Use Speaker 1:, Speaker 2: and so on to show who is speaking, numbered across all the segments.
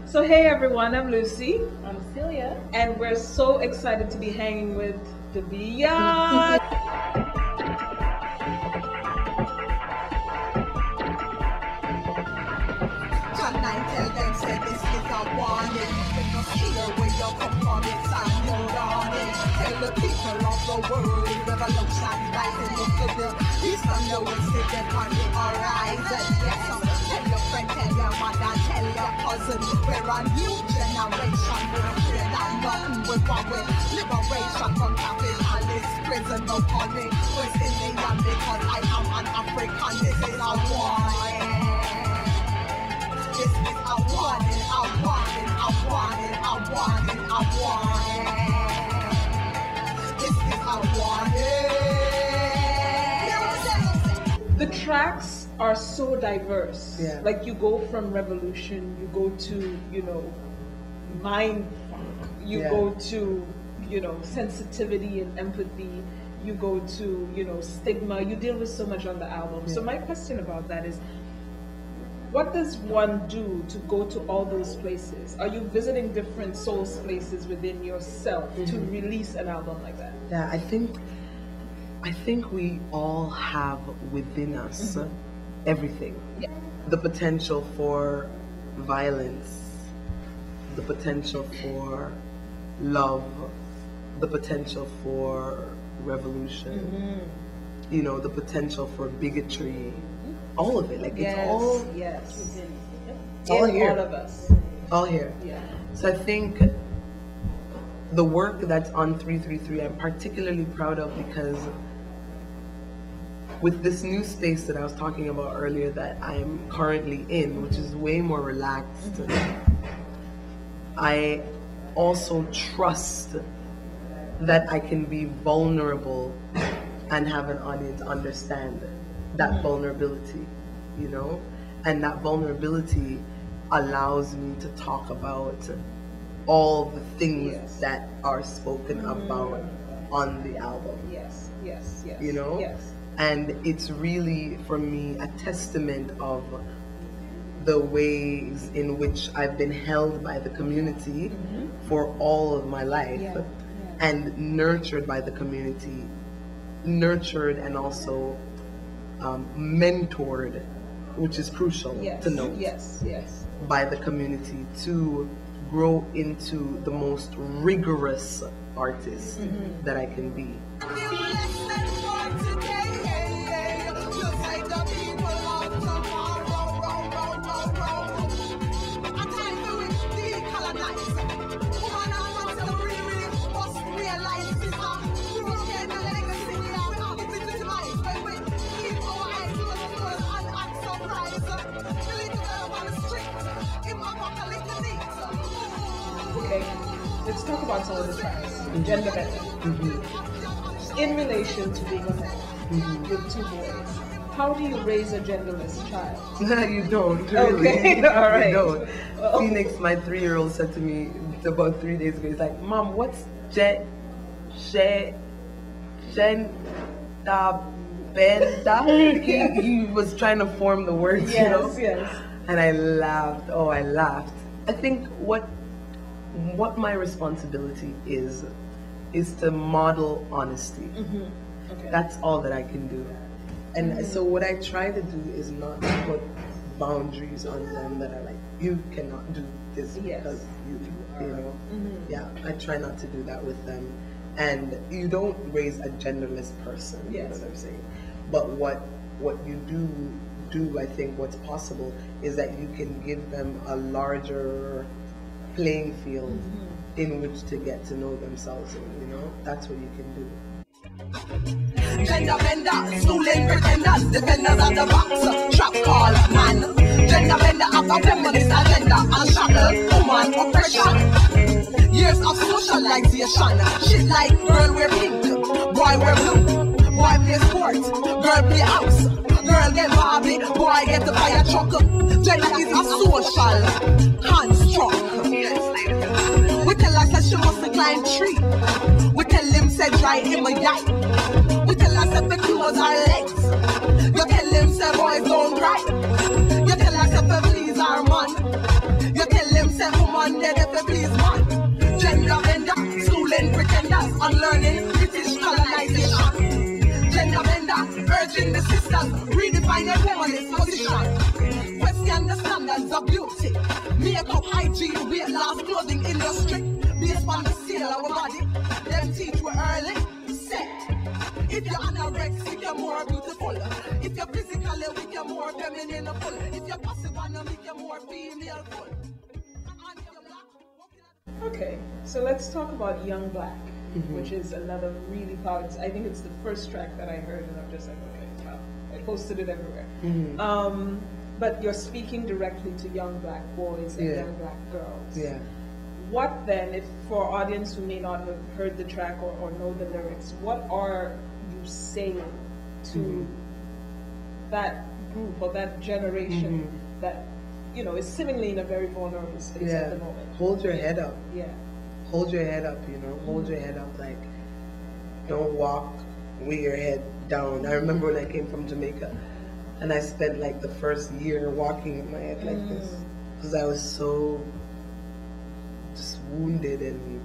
Speaker 1: So hey everyone, I'm Lucy.
Speaker 2: I'm Celia.
Speaker 1: And we're so excited to be hanging with D'bi Young.
Speaker 3: Tell them, say this is a warning. When you hear where you come from, it's on your warning. Tell the people of the world, revolution rising up to the east and the west, see them on the horizon. Yes, tell your friend, tell your mother, tell your cousin. We're a new generation, we're afraid that nothing will come with liberation from capitalist prison. No calling West Indian because I am an African. This is a warning. This is a warning, a warning, a warning, a warning, a warning. This is a warning.
Speaker 1: The tracks are so diverse.
Speaker 4: Yeah.
Speaker 1: Like you go from revolution, you go to, mind funk, you go to, sensitivity and empathy, you go to, stigma. You deal with so much on the album.
Speaker 4: Yeah.
Speaker 1: So my question about that is, what does one do to go to all those places? Are you visiting different soul places within yourself to release an album like that?
Speaker 4: Yeah, I think we all have within us everything.
Speaker 1: Yeah.
Speaker 4: The potential for violence, the potential for love, the potential for revolution, the potential for bigotry. All of it, like it's all
Speaker 1: here. All of us.
Speaker 4: All here.
Speaker 1: Yeah.
Speaker 4: So I think the work that's on 333 I'm particularly proud of because with this new space that I was talking about earlier that I'm currently in, which is way more relaxed, I also trust that I can be vulnerable and have an audience understand that vulnerability, and that vulnerability allows me to talk about all the things that are spoken about on the album.
Speaker 1: Yes. Yes.
Speaker 4: And it's really, for me, a testament of the ways in which I've been held by the community for all of my life and nurtured by the community, nurtured and also mentored, which is crucial to note, by the community to grow into the most rigorous artist that I can be.
Speaker 1: Okay, let's talk about some of the tracks. Gender bending. In relation to being a man with two boys, how do you raise a genderless child?
Speaker 4: You don't, really.
Speaker 1: Okay, all right.
Speaker 4: You don't. Phoenix, my 3-year-old, said to me about 3 days ago, he's like, Mom, what's gender benda? He was trying to form the words,
Speaker 1: Yes.
Speaker 4: And I laughed. Oh, I laughed. I think what my responsibility is to model honesty.
Speaker 1: Okay.
Speaker 4: That's all that I can do. And so what I try to do is not put boundaries on them that are like, you cannot do this because you know. Yeah, I try not to do that with them. And you don't raise a genderless person, you know what I'm saying? But what you do, I think what's possible is that you can give them a larger playing field in which to get to know themselves, and that's what you can do.
Speaker 3: Gender bender, schooling pretenders, defenders of the box, trap call man. Gender bender of a feminist agenda, and shackle woman oppression. Years of socialization, shit like girl wear pink, boy wear blue, boy play sports, girl play house, girl get Barbie, boy get the fire truck. Gender is a social construct. We tell her that she must climb tree. We tell him say dry him a yike. We tell her that the clothes are legs. You tell him say boys don't cry. You tell her that the please our man. You tell him say sisters, unlearning British colonization. Gender bender, urging the sisters, redefine a woman's position. Question the standards of beauty. Makeup, hygiene, weight loss, clothing industry. Based on the seal of our body. Them teach we early, set. If you're anorexic, you're more beautiful. If you're physically weak, you're more feminine. If you're passive, you're more female.
Speaker 1: Okay, so let's talk about Young Black, which is another really powerful. I think it's the first track that I heard, and I'm just like, okay, wow. I posted it everywhere. But you're speaking directly to young black boys and young black girls.
Speaker 4: Yeah.
Speaker 1: What then, if for audience who may not have heard the track or know the lyrics, what are you saying to that group or that generation that, you know, is seemingly in a very vulnerable space at the moment?
Speaker 4: Hold your head up.
Speaker 1: Yeah.
Speaker 4: Hold your head up, you know. Hold your head up. Like, don't walk with your head down. I remember when I came from Jamaica, and I spent like the first year walking with my head like this, because I was so just wounded and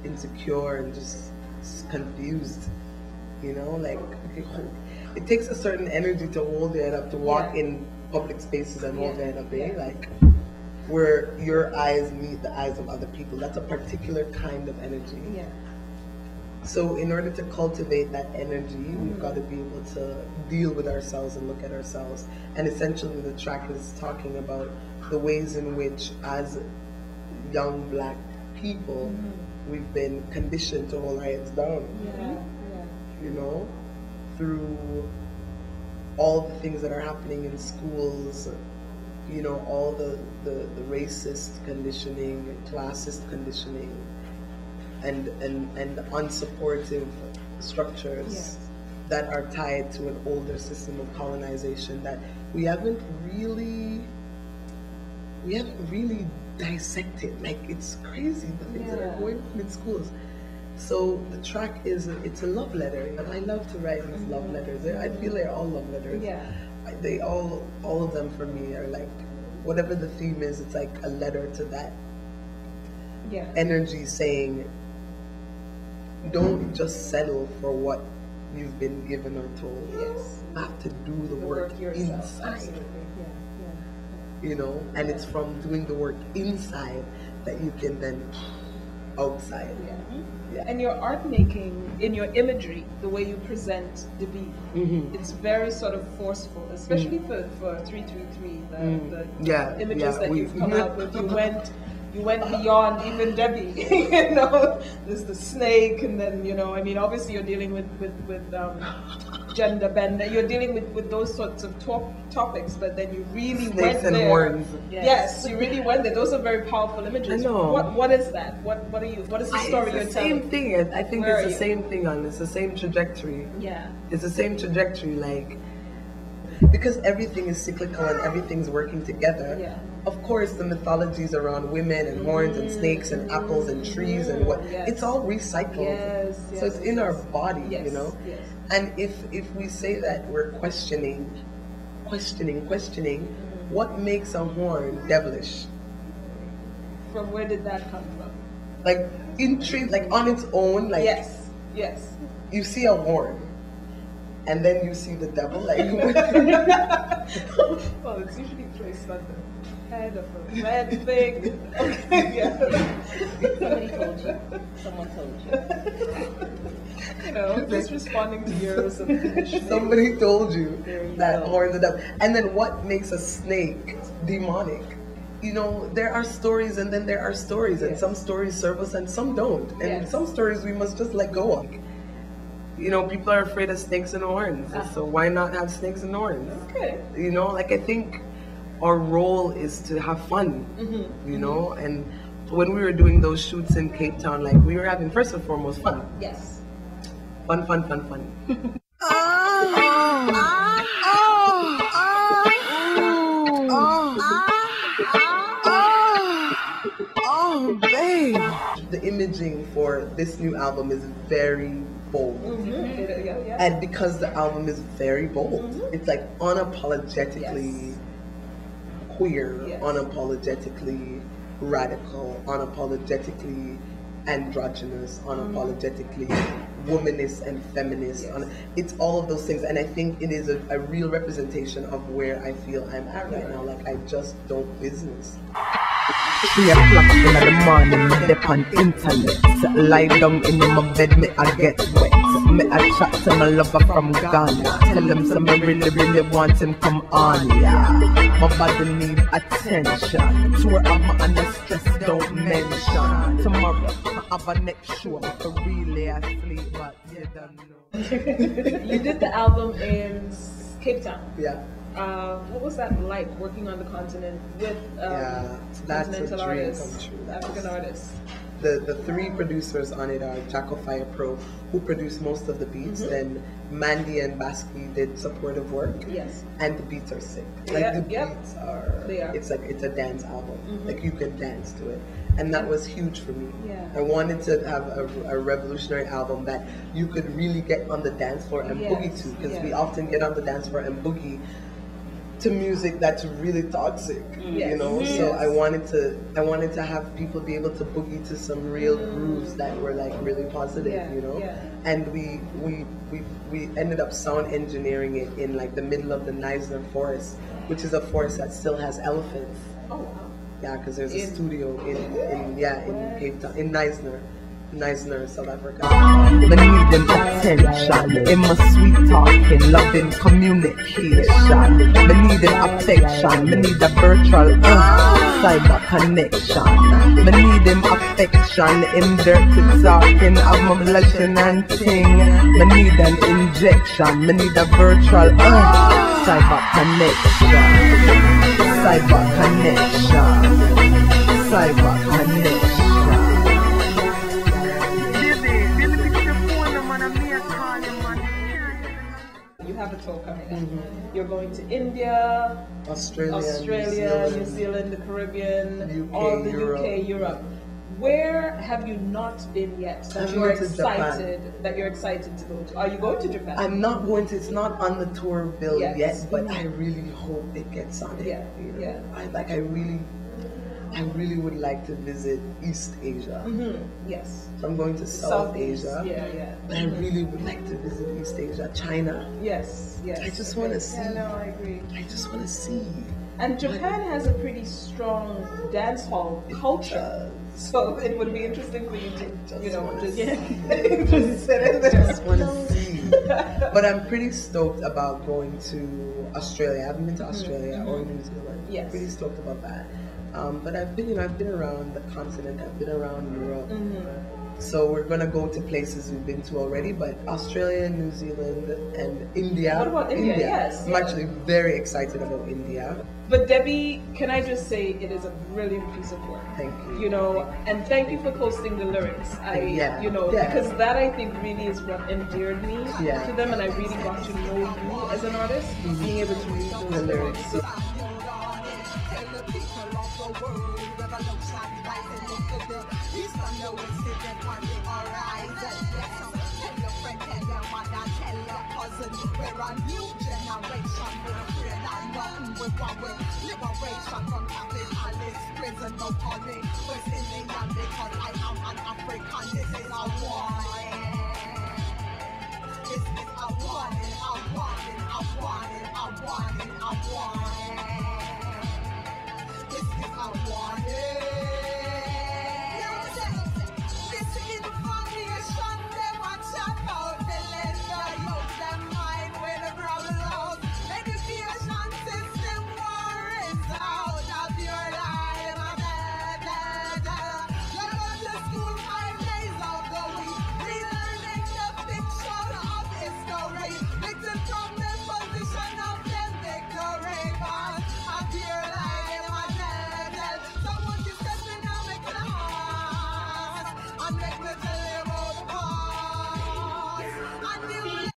Speaker 4: insecure and just confused, you know. Like, it takes a certain energy to hold your head up, to walk in public spaces and hold your head up, like where your eyes meet the eyes of other people. That's a particular kind of energy. Yeah. So in order to cultivate that energy, we've got to be able to deal with ourselves and look at ourselves. And essentially the track is talking about the ways in which, as young black people, we've been conditioned to hold our heads down. You know, through all the things that are happening in schools, you know, all the racist conditioning, classist conditioning, and unsupportive structures that are tied to an older system of colonization that we haven't really dissected. Like, it's crazy the things that are going on in schools. So the track it's a love letter. I love to write these love letters. I feel they're all love letters. Yeah. They all of them for me are like, whatever the theme is, it's like a letter to that energy saying, don't just settle for what you've been given or told. Yes. You have to do the work inside. Absolutely. You know, and it's from doing the work inside that you can then outside.
Speaker 1: And your art making, in your imagery, the way you present D'bi, it's very sort of forceful, especially for 333, the images that you've come out with. You went beyond even D'bi. You know, there's the snake, and then, you know, I mean, obviously you're dealing with gender bender. You're dealing with those sorts of topics, but then you really went there.
Speaker 4: And horns.
Speaker 1: Yes, you really went there. Those are very powerful images.
Speaker 4: I know.
Speaker 1: What is that? What is the story you're telling?
Speaker 4: It's the same thing. I think it's the same thing, it's the same trajectory. Yeah. It's the same trajectory, like, because everything is cyclical and everything's working together. Yeah. Of course, the mythologies around women and horns and snakes and apples and trees and what, it's all recycled. Yes, so it's in our body, you know? Yes. And if we say that we're questioning, what makes a horn devilish?
Speaker 1: From where did that come from?
Speaker 4: Like, in trees, like on its own, like,
Speaker 1: yes.
Speaker 4: You see a horn, and then you see the devil, like.
Speaker 1: Well, it's usually placed on the head of a red thing. Okay,
Speaker 2: Somebody told you. Someone told you.
Speaker 1: You know, just responding to yours.
Speaker 4: Somebody told you that horns are devil. And then what makes a snake demonic? You know, there are stories and then there are stories, and some stories serve us and some don't. And some stories we must just let go of. You know, people are afraid of snakes and horns, so why not have snakes and horns? Okay. You know, like, I think our role is to have fun, you know, and when we were doing those shoots in Cape Town, like, we were having, first and foremost, fun.
Speaker 1: Yes.
Speaker 4: Fun. Oh, babe. The imaging for this new album is very bold. And because the album is very bold, it's like unapologetically queer, unapologetically radical, unapologetically androgynous, unapologetically womanist and feminist. It's all of those things, and I think it is a real representation of where I feel I'm at right now. Like, I just don't business.
Speaker 3: 3 o'clock in the morning, me dip on internet. Lie down in my bed, me I get wet. Me I chat to my lover from Ghana. Tell him some me really want him come on, yeah. My body need attention. Swear I'm under stress, don't mention. Tomorrow, I have a next show. For really asleep, but you don't know.
Speaker 1: You did the album in Cape Town.
Speaker 4: Yeah.
Speaker 1: What was that like, working on the continent with
Speaker 4: that's
Speaker 1: continental
Speaker 4: a dream
Speaker 1: artists,
Speaker 4: come true.
Speaker 1: African artists?
Speaker 4: The 3 producers on it are Jacko Fire Pro, who produced most of the beats. Then Mandy and Basky did supportive work.
Speaker 1: Yes.
Speaker 4: And the beats are sick. Like, the beats are.
Speaker 1: They are.
Speaker 4: It's like, it's a dance album. Like, you can dance to it, and that was huge for me.
Speaker 1: Yeah.
Speaker 4: I wanted to have a revolutionary album that you could really get on the dance floor and boogie to, because we often get on the dance floor and boogie to music that's really toxic, you know. So I wanted to have people be able to boogie to some real grooves that were like really positive, you know. And we ended up sound engineering it in like the middle of the Neisner Forest, which is a forest that still has elephants.
Speaker 1: Oh wow.
Speaker 4: Yeah, because there's a studio in Cape Town, in Neisner, South Africa.
Speaker 3: Me need them attention, in my sweet talking, loving communication. Me need them affection, me need a virtual cyber connection. Me need them affection, in dirty talking, of my blushing and ting. Me need an injection, me need a virtual cyber connection. Cyber connection. Cyber connection.
Speaker 1: You have a tour coming in. You're going to India, Australia, New Zealand, the Caribbean, all the UK, Europe. Where have you not been yet that you're excited to go to? Are you going to Japan?
Speaker 4: I'm not going to. It's not on the tour bill yet, but I really hope it gets on it. I really would like to visit East Asia.
Speaker 1: Yes.
Speaker 4: So I'm going to South Asia.
Speaker 1: Yeah.
Speaker 4: But I really would like to visit East Asia, China.
Speaker 1: Yes.
Speaker 4: I just want to see.
Speaker 1: Yeah, no, I agree.
Speaker 4: I just want to see.
Speaker 1: And Japan has a pretty strong dance hall culture. So it would be interesting for you to, just sit in there.
Speaker 4: I just want to see. But I'm pretty stoked about going to Australia. I haven't been to Australia or New Zealand.
Speaker 1: Yes.
Speaker 4: Pretty stoked about that. But I've been around the continent. I've been around Europe. So we're gonna go to places we've been to already, but Australia, New Zealand, and India.
Speaker 1: What about India? Yes.
Speaker 4: I'm actually very excited about India.
Speaker 1: But Debbie, can I just say it is a brilliant piece of work.
Speaker 4: Thank you.
Speaker 1: And thank you for posting the lyrics. Because that I think really is what endeared me to them, and I really got to know you as an artist, being able to read those lyrics. So,
Speaker 3: we're a new generation, we're afraid of nothing, we're going liberation from capitalist prison, no calling, West Indian, because I am an African, this is our war.